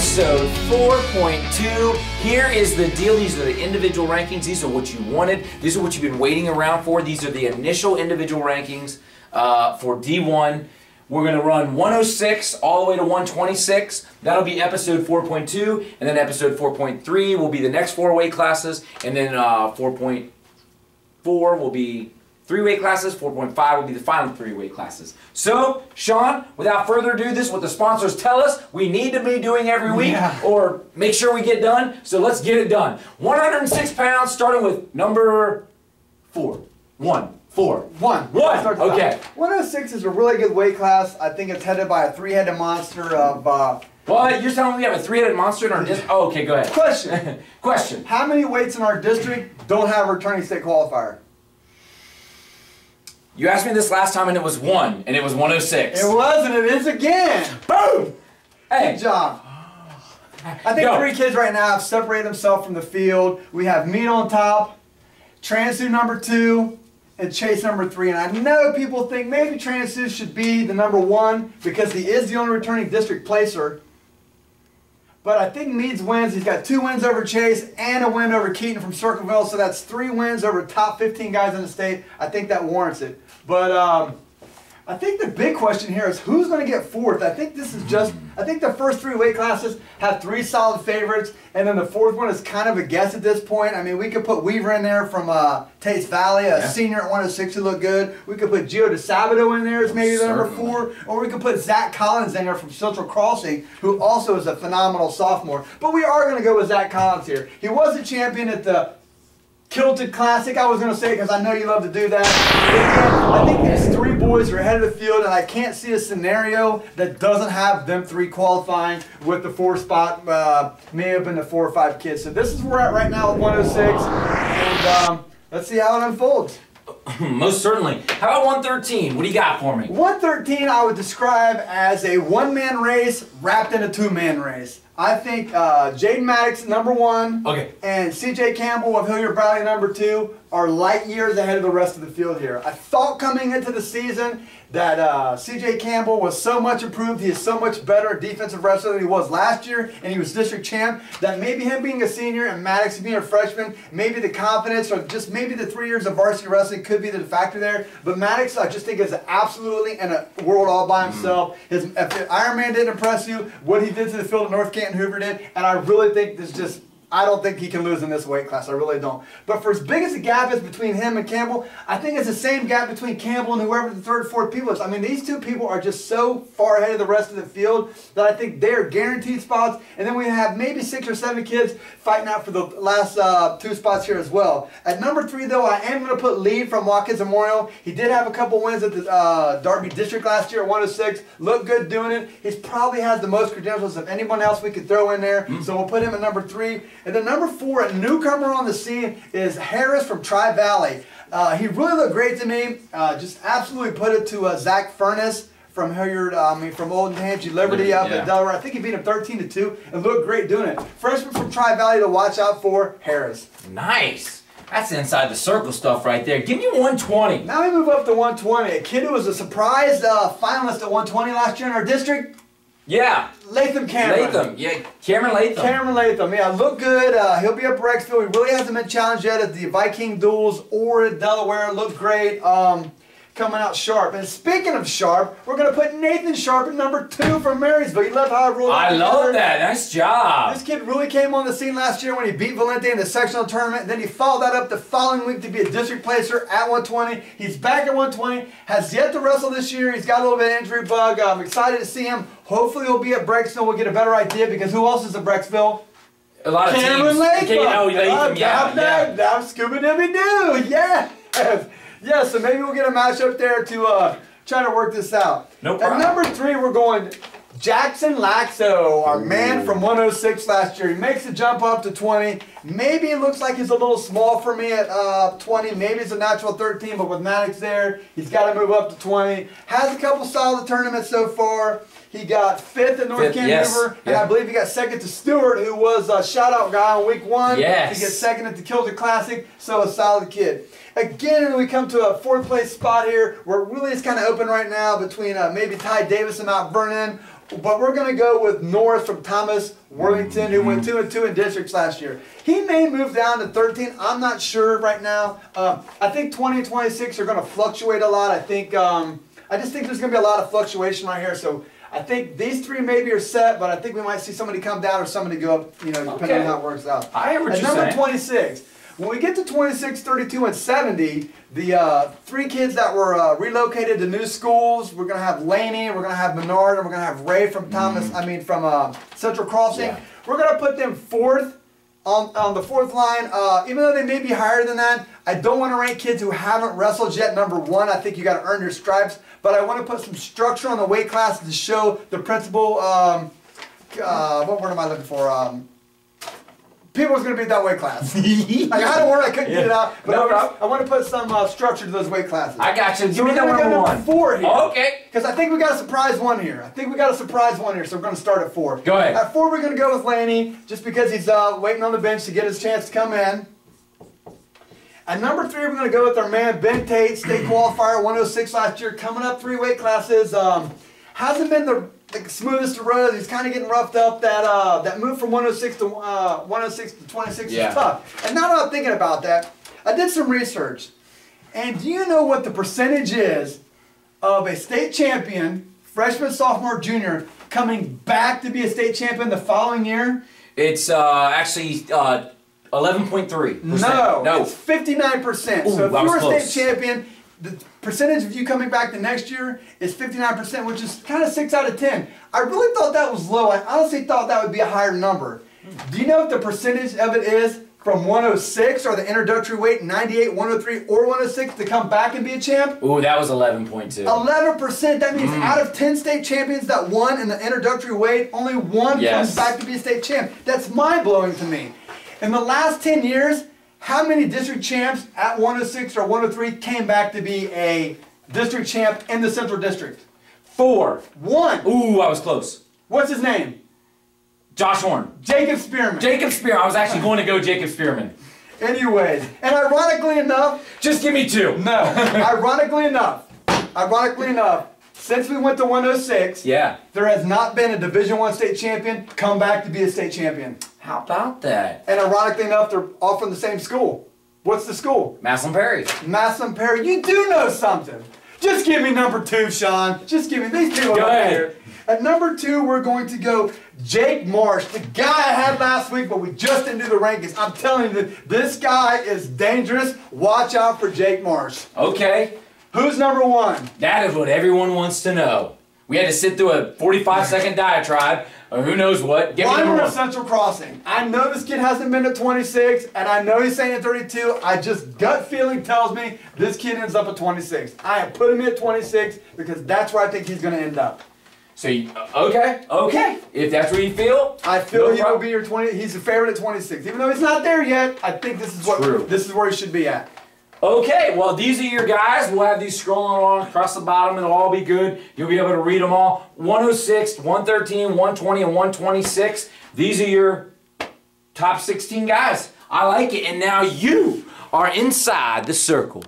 episode 4.2. Here is the deal. These are the individual rankings. These are what you wanted. These are what you've been waiting around for. These are the initial individual rankings for D1. We're going to run 106 all the way to 126. That'll be episode 4.2. And then episode 4.3 will be the next 4 weight classes. And then 4.4 will be 3 weight classes. 4.5 will be the final 3 weight classes. So, Sean, without further ado, this is what the sponsors tell us we need to be doing every week or make sure we get done. So let's get it done. 106 pounds, starting with number 4. 1. 4. 1. Okay. 106 is a really good weight class. I think it's headed by a 3-headed monster of... What? You're telling me we have a 3-headed monster in our district? Oh, okay, go ahead. Question. Question. How many weights in our district don't have a returning state qualifier? You asked me this last time and it was 1, and it was 106. It was, and it is again. Boom! Hey. Good job. I think 3 kids right now have separated themselves from the field. We have Meat on top, Transu number 2, and Chase number 3. And I know people think maybe Transu should be the number 1 because he is the only returning district placer. But I think Meads wins. He's got 2 wins over Chase and a win over Keaton from Circleville. So that's 3 wins over top 15 guys in the state. I think that warrants it. But I think the big question here is who's going to get 4th. I think this is just, I think the first 3 weight classes have 3 solid favorites. And then the 4th one is kind of a guess at this point. I mean, we could put Weaver in there from Tates Valley, a senior at 106 who looked good. We could put Gio DeSabato in there as maybe the number 4. Or we could put Zach Collins in there from Central Crossing, who also is a phenomenal sophomore. But we are going to go with Zach Collins here. He was a champion at the Kilted Classic, I was going to say, because I know you love to do that. I think these 3 boys are ahead of the field, and I can't see a scenario that doesn't have them 3 qualifying with the 4 spot, may have been the 4 or 5 kids. So this is where we're at right now with 106, and let's see how it unfolds. Most certainly. How about 113? What do you got for me? 113 I would describe as a 1-man race wrapped in a 2-man race. I think Jaden Maddox, number 1, and CJ Campbell of Hilliard Bradley, number 2, are light years ahead of the rest of the field here. I thought coming into the season that CJ Campbell was so much improved, he is so much better defensive wrestler than he was last year, and he was district champ, that maybe him being a senior and Maddox being a freshman, maybe the confidence or just maybe the 3 years of varsity wrestling could be the factor there. But Maddox, I just think, is absolutely in a world all by himself. If Ironman didn't impress you, what he did to the field at North Canton Hoover did, and I really think this just... I don't think he can lose in this weight class. I really don't. But for as big as the gap is between him and Campbell, I think it's the same gap between Campbell and whoever the 3rd or 4th people is. I mean, these 2 people are just so far ahead of the rest of the field that I think they're guaranteed spots. And then we have maybe 6 or 7 kids fighting out for the last 2 spots here as well. At number 3, though, I am going to put Lee from Watkins Memorial. He did have a couple wins at the Darby District last year at 106. Looked good doing it. He probably has the most credentials of anyone else we could throw in there. So we'll put him at number 3. And then number 4, a newcomer on the scene, is Harris from Tri-Valley. He really looked great to me. Just absolutely put it to Zach Furness from Hilliard, from Old Hampshire Liberty up at Delaware. I think he beat him 13-2 and looked great doing it. Freshman from Tri-Valley to watch out for, Harris. Nice. That's inside the circle stuff right there. Give me 120. Now we move up to 120. A kid who was a surprise finalist at 120 last year in our district. Yeah. Latham Cameron. Latham, yeah. Cameron Latham. Cameron Latham, yeah. Look good. He'll be at Brecksville. He really hasn't been challenged yet at the Viking Duels or at Delaware. Looked great. Coming out sharp. And speaking of sharp, we're going to put Nathan Sharp at number 2 from Marysville. You love how I rolled I love that. Nice job. This kid really came on the scene last year when he beat Valente in the sectional tournament. Then he followed that up the following week to be a district placer at 120. He's back at 120. Has yet to wrestle this year. He's got a little bit of injury bug. I'm excited to see him. Hopefully he'll be at Brecksville. We'll get a better idea because who else is at Brecksville? A lot of Cameron teams. Latham. Yeah. Now Scooby-Dooby-Doo. Yeah. Yeah, so maybe we'll get a matchup there to try to work this out. No problem. At number 3, we're going Jackson Laxo, our man from 106 last year. He makes the jump up to 20. Maybe it looks like he's a little small for me at 20. Maybe it's a natural 13, but with Maddox there, he's got to move up to 20. Has a couple solid tournaments so far. He got 5th at North Canton Hoover, and I believe he got 2nd to Stewart, who was a shout-out guy on week 1. Yes. He gets 2nd at the Kilter Classic, so a solid kid. Again, we come to a 4th place spot here where it really is kind of open right now between maybe Ty Davis and Mount Vernon. But we're going to go with North from Thomas Worthington, who went 2-2 in districts last year. He may move down to 13. I'm not sure right now. I think 20 and 26 are going to fluctuate a lot. I just think there's going to be a lot of fluctuation right here. So I think these 3 maybe are set, but I think we might see somebody come down or somebody go up, depending on how it works out. I hear what you're number saying. 26. When we get to 26, 32, and 70, the 3 kids that were relocated to new schools, we're going to have Laney, we're going to have Menard, and we're going to have Ray from from Central Crossing. Yeah. We're going to put them 4th on the 4th line. Even though they may be higher than that, I don't want to rank kids who haven't wrestled yet number 1. I think you got to earn your stripes. But I want to put some structure on the weight class to show the principal, what word am I looking for? People's going to be that weight class. I had a word, I couldn't get it out. But I want to put some structure to those weight classes. I got you. So we're going to go number 4 here. Okay. Because I think we got a surprise one here. So we're going to start at 4. Go ahead. At 4, we're going to go with Laney, just because he's waiting on the bench to get his chance to come in. At number 3, we're going to go with our man Ben Tate, state qualifier, 106 last year, coming up 3 weight classes. Hasn't been the smoothest of roads. He's kind of getting roughed up. That move from 106 to 26 is tough. And now that I'm thinking about that, I did some research. And do you know what the percentage is of a state champion, freshman, sophomore, junior, coming back to be a state champion the following year? It's actually 11.3%. No, it's 59%. Ooh, so if you were a close. state champion, the percentage of you coming back the next year is 59%, which is kind of 6 out of 10. I really thought that was low. I honestly thought that would be a higher number. Do you know what the percentage of it is from 106 or the introductory weight, 98, 103, or 106 to come back and be a champ? Ooh, that was 11.2. 11%. That means out of 10 state champions that won in the introductory weight, only 1 comes back to be a state champ. That's mind-blowing to me. In the last 10 years, how many district champs at 106 or 103 came back to be a district champ in the Central District? 4. 1. Ooh, I was close. What's his name? Josh Horn. Jacob Spearman. Jacob Spearman. I was actually going to go Jacob Spearman. Anyways, and ironically enough... Just give me 2. No. Ironically enough, since we went to 106, there has not been a Division I state champion come back to be a state champion. How about that? And ironically enough, they're all from the same school. What's the school? Massillon Perry. Massillon Perry. You do know something. Just give me number 2, Sean. Just give me these people Go over ahead. here. At number 2, we're going to go Jake Marsh, the guy I had last week, but we just didn't do the rankings. I'm telling you, this guy is dangerous. Watch out for Jake Marsh. Okay. Who's number 1? That is what everyone wants to know. We had to sit through a 45-second diatribe, or who knows what. Give me number 1. Central Crossing. I know this kid hasn't been at 26, and I know he's saying at 32. I just, gut feeling tells me this kid ends up at 26. I have put him at 26 because that's where I think he's going to end up. So, okay. If that's what you feel, I feel he will be your 20. He's a favorite at 26. Even though he's not there yet, I think this is where he should be at. Okay, well, these are your guys. We'll have these scrolling along across the bottom. It'll all be good. You'll be able to read them all. 106, 113, 120, and 126. These are your top 16 guys. I like it. And now you are inside the circle.